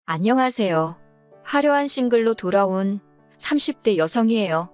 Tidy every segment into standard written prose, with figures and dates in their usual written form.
안녕하세요. 화려한 싱글로 돌아온 30대 여성이에요.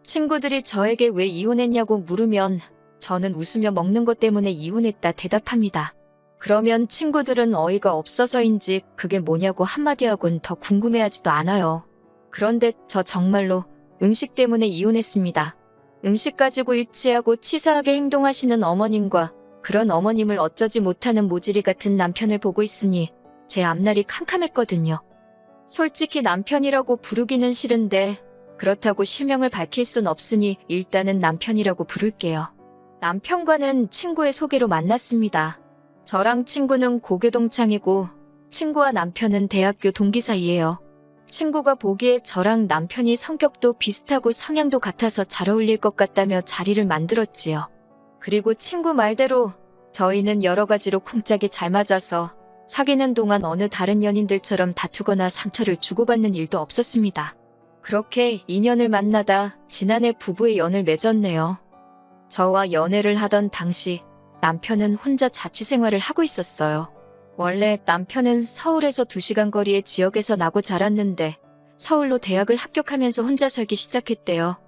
친구들이 저에게 왜 이혼했냐고 물으면 저는 웃으며 먹는 것 때문에 이혼했다 대답합니다. 그러면 친구들은 어이가 없어서인지 그게 뭐냐고 한마디 하곤 더 궁금해하지도 않아요. 그런데 저 정말로 음식 때문에 이혼했습니다. 음식 가지고 유치하고 치사하게 행동하시는 어머님과 그런 어머님을 어쩌지 못하는 모질이 같은 남편을 보고 있으니 제 앞날이 캄캄했거든요. 솔직히 남편이라고 부르기는 싫은데 그렇다고 실명을 밝힐 순 없으니 일단은 남편이라고 부를게요. 남편과는 친구의 소개로 만났습니다. 저랑 친구는 고교 동창이고 친구와 남편은 대학교 동기 사이예요. 친구가 보기에 저랑 남편이 성격도 비슷하고 성향도 같아서 잘 어울릴 것 같다며 자리를 만들었지요. 그리고 친구 말대로 저희는 여러 가지로 쿵짝이 잘 맞아서 사귀는 동안 어느 다른 연인들처럼 다투거나 상처를 주고받는 일도 없었습니다. 그렇게 인연을 만나다 지난해 부부의 연을 맺었네요. 저와 연애를 하던 당시 남편은 혼자 자취생활을 하고 있었어요. 원래 남편은 서울에서 2시간 거리의 지역에서 나고 자랐는데 서울로 대학을 합격하면서 혼자 살기 시작했대요.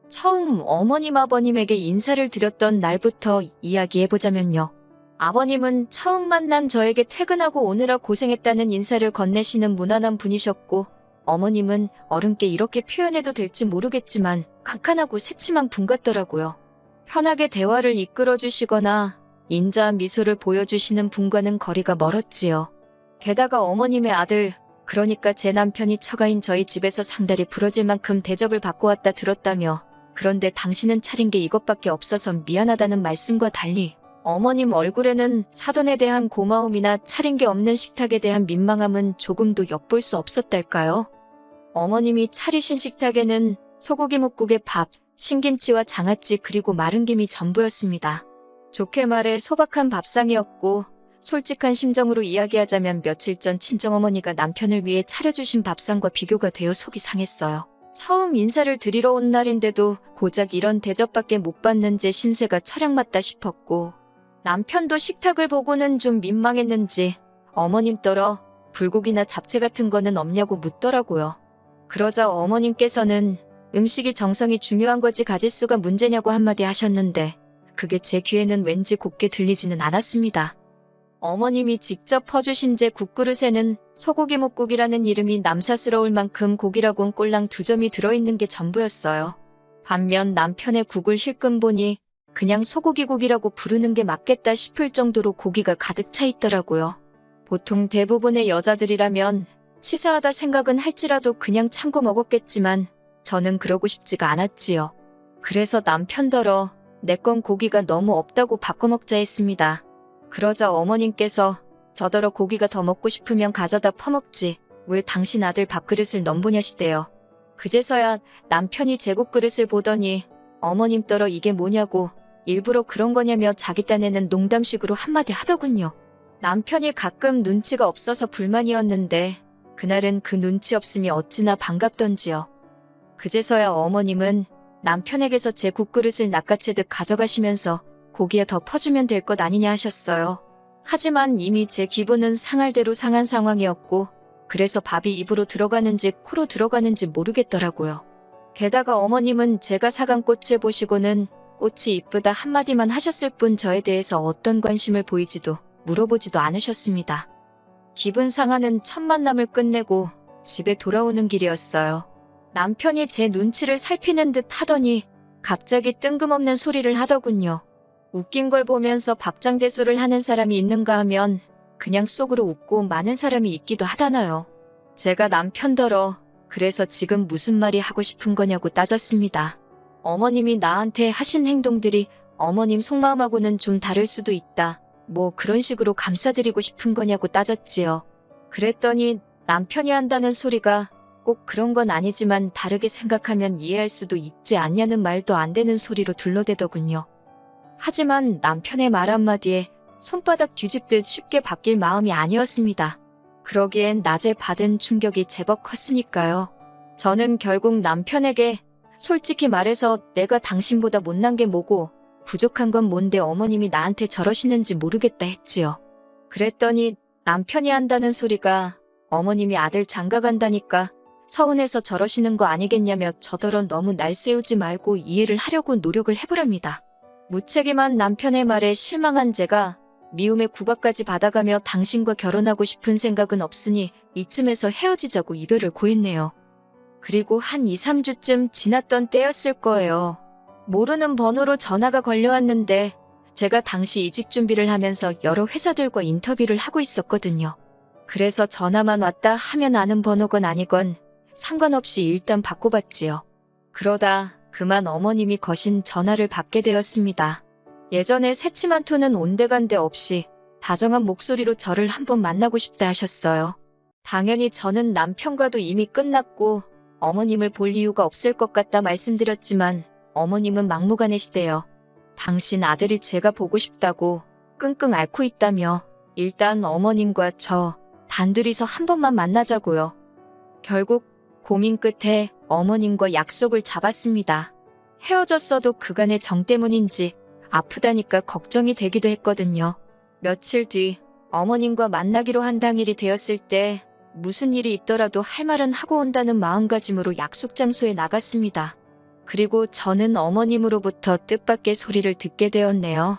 처음 어머님 아버님에게 인사를 드렸던 날부터 이야기해보자면요. 아버님은 처음 만난 저에게 퇴근하고 오느라 고생했다는 인사를 건네시는 무난한 분이셨고 어머님은 어른께 이렇게 표현해도 될지 모르겠지만 깐깐하고 새침한 분 같더라고요. 편하게 대화를 이끌어주시거나 인자한 미소를 보여주시는 분과는 거리가 멀었지요. 게다가 어머님의 아들, 그러니까 제 남편이 처가인 저희 집에서 상다리 부러질 만큼 대접을 받고 왔다 들었다며 그런데 당신은 차린 게 이것밖에 없어서 미안하다는 말씀과 달리 어머님 얼굴에는 사돈에 대한 고마움이나 차린 게 없는 식탁에 대한 민망함은 조금도 엿볼 수 없었달까요? 어머님이 차리신 식탁에는 소고기 묵국에 밥, 신김치와 장아찌 그리고 마른 김이 전부였습니다. 좋게 말해 소박한 밥상이었고 솔직한 심정으로 이야기하자면 며칠 전 친정어머니가 남편을 위해 차려주신 밥상과 비교가 되어 속이 상했어요. 처음 인사를 드리러 온 날인데도 고작 이런 대접밖에 못 받는 제 신세가 철량맞다 싶었고 남편도 식탁을 보고는 좀 민망했는지 어머님더러 불고기나 잡채 같은 거는 없냐고 묻더라고요. 그러자 어머님께서는 음식이 정성이 중요한 거지 가짓수가 문제냐고 한마디 하셨는데 그게 제 귀에는 왠지 곱게 들리지는 않았습니다. 어머님이 직접 퍼주신 제 국그릇에는 소고기 묵국이라는 이름이 남사스러울 만큼 고기라곤 꼴랑 2점이 들어있는 게 전부였어요. 반면 남편의 국을 힐끔 보니 그냥 소고기국이라고 부르는 게 맞겠다 싶을 정도로 고기가 가득 차 있더라고요. 보통 대부분의 여자들이라면 치사하다 생각은 할지라도 그냥 참고 먹었겠지만 저는 그러고 싶지가 않았지요. 그래서 남편더러 내 건 고기가 너무 없다고 바꿔 먹자 했습니다. 그러자 어머님께서 저더러 고기가 더 먹고 싶으면 가져다 퍼먹지 왜 당신 아들 밥그릇을 넘보냐시대요. 그제서야 남편이 제 국그릇을 보더니 어머님더러 이게 뭐냐고 일부러 그런 거냐며 자기 딴에는 농담식으로 한마디 하더군요. 남편이 가끔 눈치가 없어서 불만이었는데 그날은 그 눈치 없음이 어찌나 반갑던지요. 그제서야 어머님은 남편에게서 제 국그릇을 낚아채듯 가져가시면서 고기에 더 퍼주면 될 것 아니냐 하셨어요. 하지만 이미 제 기분은 상할 대로 상한 상황이었고 그래서 밥이 입으로 들어가는지 코로 들어가는지 모르겠더라고요. 게다가 어머님은 제가 사간 꽃을 보시고는 꽃이 이쁘다 한마디만 하셨을 뿐 저에 대해서 어떤 관심을 보이지도 물어보지도 않으셨습니다. 기분 상하는 첫 만남을 끝내고 집에 돌아오는 길이었어요. 남편이 제 눈치를 살피는 듯 하더니 갑자기 뜬금없는 소리를 하더군요. 웃긴 걸 보면서 박장대소를 하는 사람이 있는가 하면 그냥 속으로 웃고 마는 사람이 있기도 하다나요. 제가 남편더러 그래서 지금 무슨 말이 하고 싶은 거냐고 따졌습니다. 어머님이 나한테 하신 행동들이 어머님 속마음하고는 좀 다를 수도 있다. 뭐 그런 식으로 감싸드리고 싶은 거냐고 따졌지요. 그랬더니 남편이 한다는 소리가 꼭 그런 건 아니지만 다르게 생각하면 이해할 수도 있지 않냐는 말도 안 되는 소리로 둘러대더군요. 하지만 남편의 말 한마디에 손바닥 뒤집듯 쉽게 바뀔 마음이 아니었습니다. 그러기엔 낮에 받은 충격이 제법 컸으니까요. 저는 결국 남편에게 솔직히 말해서 내가 당신보다 못난 게 뭐고 부족한 건 뭔데 어머님이 나한테 저러시는지 모르겠다 했지요. 그랬더니 남편이 한다는 소리가 어머님이 아들 장가 간다니까 서운해서 저러시는 거 아니겠냐며 저더러 너무 날 세우지 말고 이해를 하려고 노력을 해보랍니다. 무책임한 남편의 말에 실망한 제가 미움의 구박까지 받아가며 당신과 결혼하고 싶은 생각은 없으니 이쯤에서 헤어지자고 이별을 고했네요. 그리고 한 2, 3주쯤 지났던 때였을 거예요. 모르는 번호로 전화가 걸려왔는데 제가 당시 이직 준비를 하면서 여러 회사들과 인터뷰를 하고 있었거든요. 그래서 전화만 왔다 하면 아는 번호건 아니건 상관없이 일단 받고받지요. 그러다 그만 어머님이 거신 전화를 받게 되었습니다. 예전에 새침한 톤은 온데간데 없이 다정한 목소리로 저를 한번 만나고 싶다 하셨어요. 당연히 저는 남편과도 이미 끝났고 어머님을 볼 이유가 없을 것 같다 말씀드렸지만 어머님은 막무가내시대요. 당신 아들이 제가 보고 싶다고 끙끙 앓고 있다며 일단 어머님과 저 단둘이서 한 번만 만나자고요. 결국 고민 끝에 어머님과 약속을 잡았습니다. 헤어졌어도 그간의 정 때문인지 아프다니까 걱정이 되기도 했거든요. 며칠 뒤 어머님과 만나기로 한 당일이 되었을 때 무슨 일이 있더라도 할 말은 하고 온다는 마음가짐으로 약속 장소에 나갔습니다. 그리고 저는 어머님으로부터 뜻밖의 소리를 듣게 되었네요.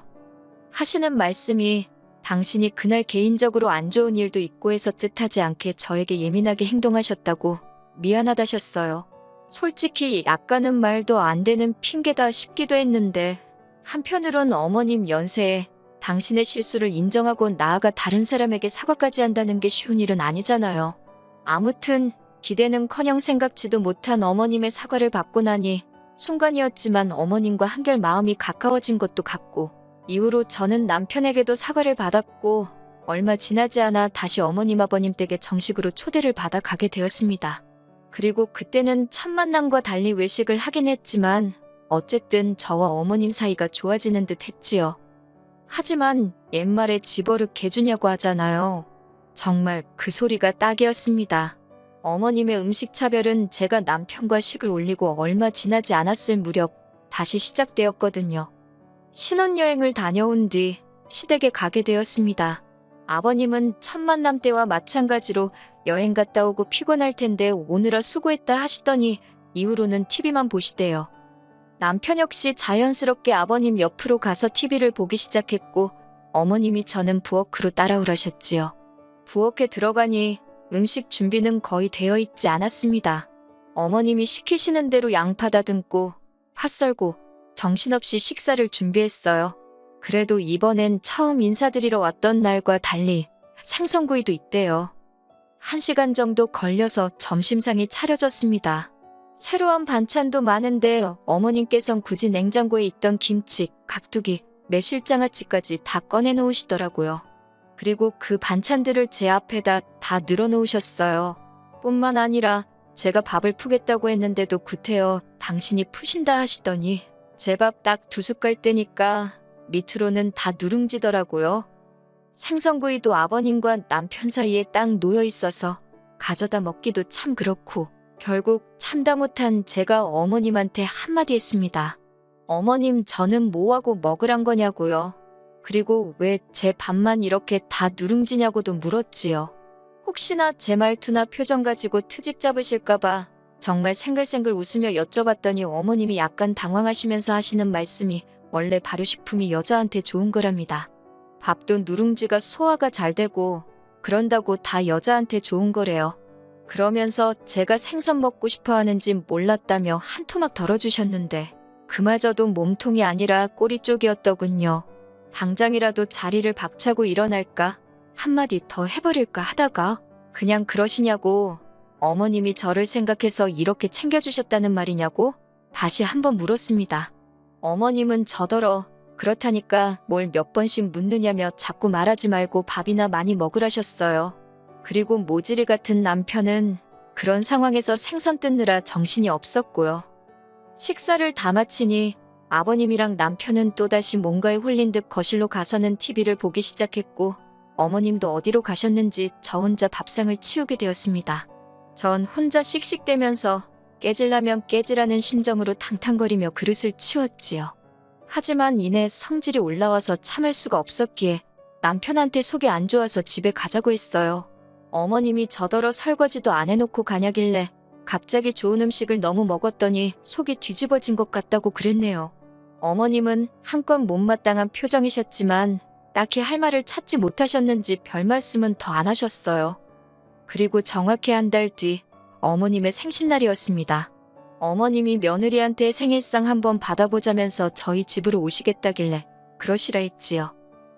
하시는 말씀이 당신이 그날 개인적으로 안 좋은 일도 있고 해서 뜻하지 않게 저에게 예민하게 행동하셨다고 미안하다셨어요. 솔직히 약간은 말도 안 되는 핑계다 싶기도 했는데 한편으론 어머님 연세에 당신의 실수를 인정하고 나아가 다른 사람에게 사과까지 한다는 게 쉬운 일은 아니잖아요. 아무튼 기대는커녕 생각지도 못한 어머님의 사과를 받고 나니 순간이었지만 어머님과 한결 마음이 가까워진 것도 같고 이후로 저는 남편에게도 사과를 받았고 얼마 지나지 않아 다시 어머님 아버님 댁에 정식으로 초대를 받아 가게 되었습니다. 그리고 그때는 첫 만남과 달리 외식을 하긴 했지만 어쨌든 저와 어머님 사이가 좋아지는 듯 했지요. 하지만 옛말에 집어릇 개주냐고 하잖아요. 정말 그 소리가 딱이었습니다. 어머님의 음식 차별은 제가 남편과 식을 올리고 얼마 지나지 않았을 무렵 다시 시작되었거든요. 신혼여행을 다녀온 뒤 시댁에 가게 되었습니다. 아버님은 첫 만남 때와 마찬가지로 여행 갔다 오고 피곤할 텐데 오느라 수고했다 하시더니 이후로는 TV만 보시대요. 남편 역시 자연스럽게 아버님 옆으로 가서 TV를 보기 시작했고 어머님이 저는 부엌으로 따라오라셨지요. 부엌에 들어가니 음식 준비는 거의 되어 있지 않았습니다. 어머님이 시키시는 대로 양파 다듬고 파 썰고 정신없이 식사를 준비했어요. 그래도 이번엔 처음 인사드리러 왔던 날과 달리 생선구이도 있대요. 1시간 정도 걸려서 점심상이 차려졌습니다. 새로운 반찬도 많은데 어머님께선 굳이 냉장고에 있던 김치, 깍두기, 매실장아찌까지 다 꺼내놓으시더라고요. 그리고 그 반찬들을 제 앞에다 다 늘어놓으셨어요. 뿐만 아니라 제가 밥을 푸겠다고 했는데도 구태여 당신이 푸신다 하시더니 제 밥 딱 2숟갈 떼니까 밑으로는 다 누룽지더라고요. 생선구이도 아버님과 남편 사이에 딱 놓여 있어서 가져다 먹기도 참 그렇고 결국 참다 못한 제가 어머님한테 한마디 했습니다. 어머님 저는 뭐하고 먹으란 거냐고요. 그리고 왜 제 밥만 이렇게 다 누룽지냐고도 물었지요. 혹시나 제 말투나 표정 가지고 트집 잡으실까봐 정말 생글생글 웃으며 여쭤봤더니 어머님이 약간 당황하시면서 하시는 말씀이 원래 발효식품이 여자한테 좋은 거랍니다. 밥도 누룽지가 소화가 잘 되고 그런다고 다 여자한테 좋은 거래요. 그러면서 제가 생선 먹고 싶어 하는지 몰랐다며 한 토막 덜어주셨는데 그마저도 몸통이 아니라 꼬리 쪽이었더군요. 당장이라도 자리를 박차고 일어날까 한마디 더 해버릴까 하다가 그냥 그러시냐고 어머님이 저를 생각해서 이렇게 챙겨주셨다는 말이냐고 다시 한번 물었습니다. 어머님은 저더러 그렇다니까 뭘 몇 번씩 묻느냐며 자꾸 말하지 말고 밥이나 많이 먹으라셨어요. 그리고 모질이 같은 남편은 그런 상황에서 생선 뜯느라 정신이 없었고요. 식사를 다 마치니 아버님이랑 남편은 또다시 뭔가에 홀린 듯 거실로 가서는 TV를 보기 시작했고 어머님도 어디로 가셨는지 저 혼자 밥상을 치우게 되었습니다. 전 혼자 씩씩대면서 깨질라면 깨지라는 심정으로 탕탕거리며 그릇을 치웠지요. 하지만 이내 성질이 올라와서 참을 수가 없었기에 남편한테 속이 안 좋아서 집에 가자고 했어요. 어머님이 저더러 설거지도 안 해놓고 가냐길래 갑자기 좋은 음식을 너무 먹었더니 속이 뒤집어진 것 같다고 그랬네요. 어머님은 한껏 못마땅한 표정이셨지만 딱히 할 말을 찾지 못하셨는지 별 말씀은 더 안 하셨어요. 그리고 정확히 한 달 뒤 어머님의 생신날이었습니다. 어머님이 며느리한테 생일상 한번 받아보자면서 저희 집으로 오시겠다길래 그러시라 했지요.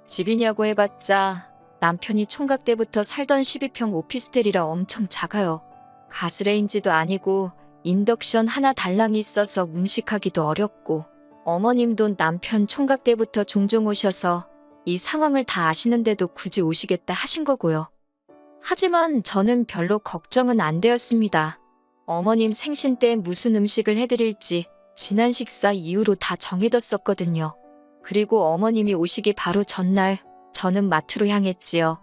집이냐고 해봤자 남편이 총각 때부터 살던 12평 오피스텔이라 엄청 작아요. 가스레인지도 아니고 인덕션 하나 달랑이 있어서 음식하기도 어렵고 어머님도 남편 총각 때부터 종종 오셔서 이 상황을 다 아시는데도 굳이 오시겠다 하신 거고요. 하지만 저는 별로 걱정은 안 되었습니다. 어머님 생신 때 무슨 음식을 해드릴지 지난 식사 이후로 다 정해뒀었거든요. 그리고 어머님이 오시기 바로 전날 저는 마트로 향했지요.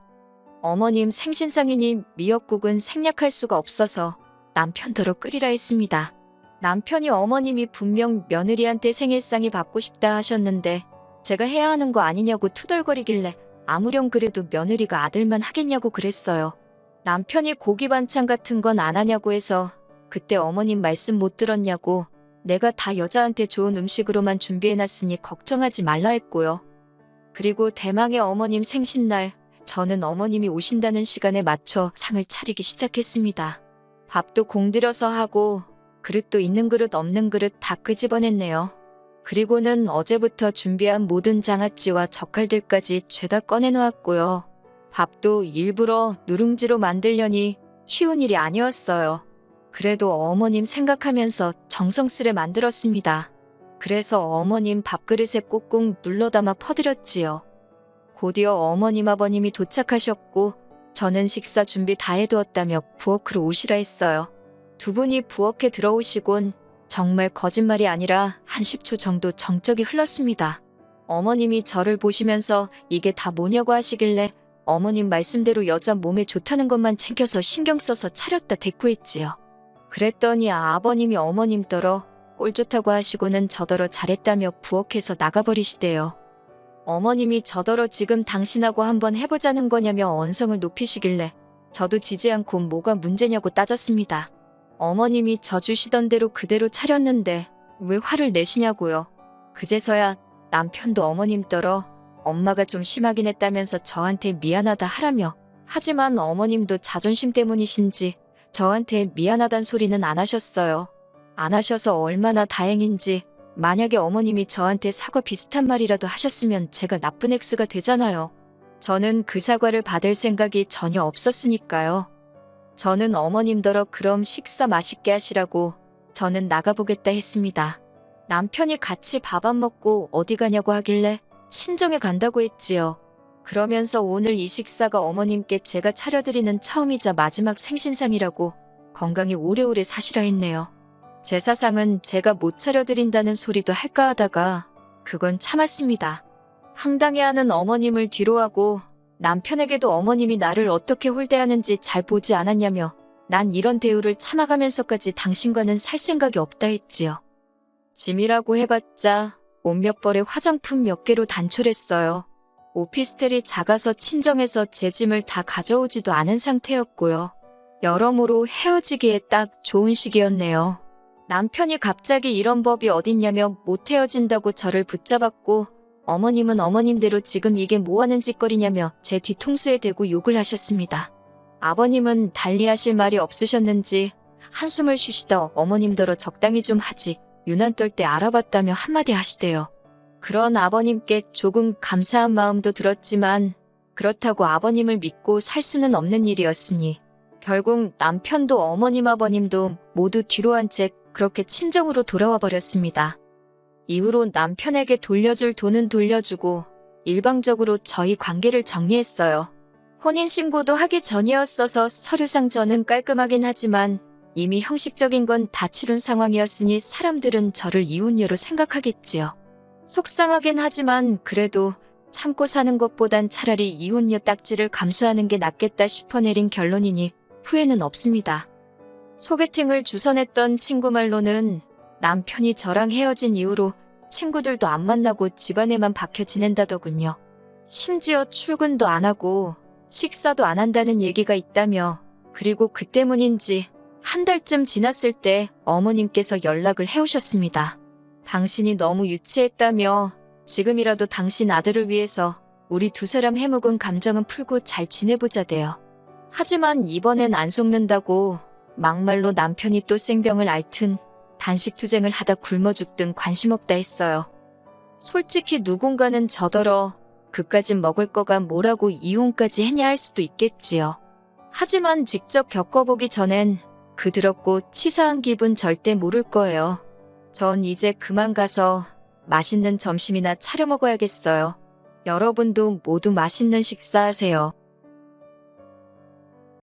어머님 생신상이니 미역국은 생략할 수가 없어서 남편더러 끓이라 했습니다. 남편이 어머님이 분명 며느리한테 생일상이 받고 싶다 하셨는데 제가 해야 하는 거 아니냐고 투덜거리길래 아무렴 그래도 며느리가 아들만 하겠냐고 그랬어요. 남편이 고기 반찬 같은 건 안 하냐고 해서 그때 어머님 말씀 못 들었냐고 내가 다 여자한테 좋은 음식으로만 준비해놨으니 걱정하지 말라 했고요. 그리고 대망의 어머님 생신날 저는 어머님이 오신다는 시간에 맞춰 상을 차리기 시작했습니다. 밥도 공들여서 하고 그릇도 있는 그릇 없는 그릇 다 끄집어냈네요. 그리고는 어제부터 준비한 모든 장아찌와 젓갈들까지 죄다 꺼내놓았고요. 밥도 일부러 누룽지로 만들려니 쉬운 일이 아니었어요. 그래도 어머님 생각하면서 정성스레 만들었습니다. 그래서 어머님 밥그릇에 꾹꾹 눌러 담아 퍼드렸지요. 곧이어 어머님 아버님이 도착하셨고 저는 식사 준비 다 해두었다며 부엌으로 오시라 했어요. 두 분이 부엌에 들어오시곤 정말 거짓말이 아니라 한 10초 정도 정적이 흘렀습니다. 어머님이 저를 보시면서 이게 다 뭐냐고 하시길래 어머님 말씀대로 여자 몸에 좋다는 것만 챙겨서 신경 써서 차렸다 대꾸했지요. 그랬더니 아버님이 어머님더러 꼴 좋다고 하시고는 저더러 잘했다며 부엌에서 나가버리시대요. 어머님이 저더러 지금 당신하고 한번 해보자는 거냐며 언성을 높이시길래 저도 지지 않고 뭐가 문제냐고 따졌습니다. 어머님이 저 주시던 대로 그대로 차렸는데 왜 화를 내시냐고요. 그제서야 남편도 어머님더러 엄마가 좀 심하긴 했다면서 저한테 미안하다 하라며 하지만 어머님도 자존심 때문이신지 저한테 미안하단 소리는 안 하셨어요. 안 하셔서 얼마나 다행인지 만약에 어머님이 저한테 사과 비슷한 말이라도 하셨으면 제가 나쁜 X가 되잖아요. 저는 그 사과를 받을 생각이 전혀 없었으니까요. 저는 어머님더러 그럼 식사 맛있게 하시라고 저는 나가보겠다 했습니다. 남편이 같이 밥 안 먹고 어디 가냐고 하길래 친정에 간다고 했지요. 그러면서 오늘 이 식사가 어머님께 제가 차려드리는 처음이자 마지막 생신상이라고 건강히 오래오래 사시라 했네요. 제사상은 제가 못 차려드린다는 소리도 할까 하다가 그건 참았습니다. 황당해하는 어머님을 뒤로하고 남편에게도 어머님이 나를 어떻게 홀대하는지 잘 보지 않았냐며 난 이런 대우를 참아가면서까지 당신과는 살 생각이 없다 했지요. 짐이라고 해봤자 옷 몇 벌에 화장품 몇 개로 단촐했어요. 오피스텔이 작아서 친정에서 제 짐을 다 가져오지도 않은 상태였고요. 여러모로 헤어지기에 딱 좋은 시기였네요. 남편이 갑자기 이런 법이 어딨냐며 못 헤어진다고 저를 붙잡았고 어머님은 어머님대로 지금 이게 뭐하는 짓거리냐며 제 뒤통수에 대고 욕을 하셨습니다. 아버님은 달리하실 말이 없으셨는지 한숨을 쉬시다 어머님더러 적당히 좀 하지 유난 떨 때 알아봤다며 한마디 하시대요. 그런 아버님께 조금 감사한 마음도 들었지만 그렇다고 아버님을 믿고 살 수는 없는 일이었으니 결국 남편도 어머님 아버님도 모두 뒤로 한 채 그렇게 친정으로 돌아와 버렸습니다. 이후로 남편에게 돌려줄 돈은 돌려주고 일방적으로 저희 관계를 정리했어요. 혼인신고도 하기 전이었어서 서류상 저는 깔끔하긴 하지만 이미 형식적인 건 다 치른 상황이었으니 사람들은 저를 이혼녀로 생각하겠지요. 속상하긴 하지만 그래도 참고 사는 것보단 차라리 이혼녀 딱지를 감수하는 게 낫겠다 싶어 내린 결론이니 후회는 없습니다. 소개팅을 주선했던 친구 말로는 남편이 저랑 헤어진 이후로 친구들도 안 만나고 집안에만 박혀 지낸다더군요. 심지어 출근도 안 하고 식사도 안 한다는 얘기가 있다며, 그리고 그 때문인지 한 달쯤 지났을 때 어머님께서 연락을 해오셨습니다. 당신이 너무 유치했다며 지금이라도 당신 아들을 위해서 우리 두 사람 해묵은 감정은 풀고 잘 지내보자대요. 하지만 이번엔 안 속는다고 막말로 남편이 또 생병을 앓든 단식 투쟁을 하다 굶어 죽든 관심 없다 했어요. 솔직히 누군가는 저더러 그까진 먹을 거가 뭐라고 이혼까지 했냐 할 수도 있겠지요. 하지만 직접 겪어보기 전엔 그 더럽고 치사한 기분 절대 모를 거예요. 전 이제 그만 가서 맛있는 점심이나 차려 먹어야겠어요. 여러분도 모두 맛있는 식사하세요.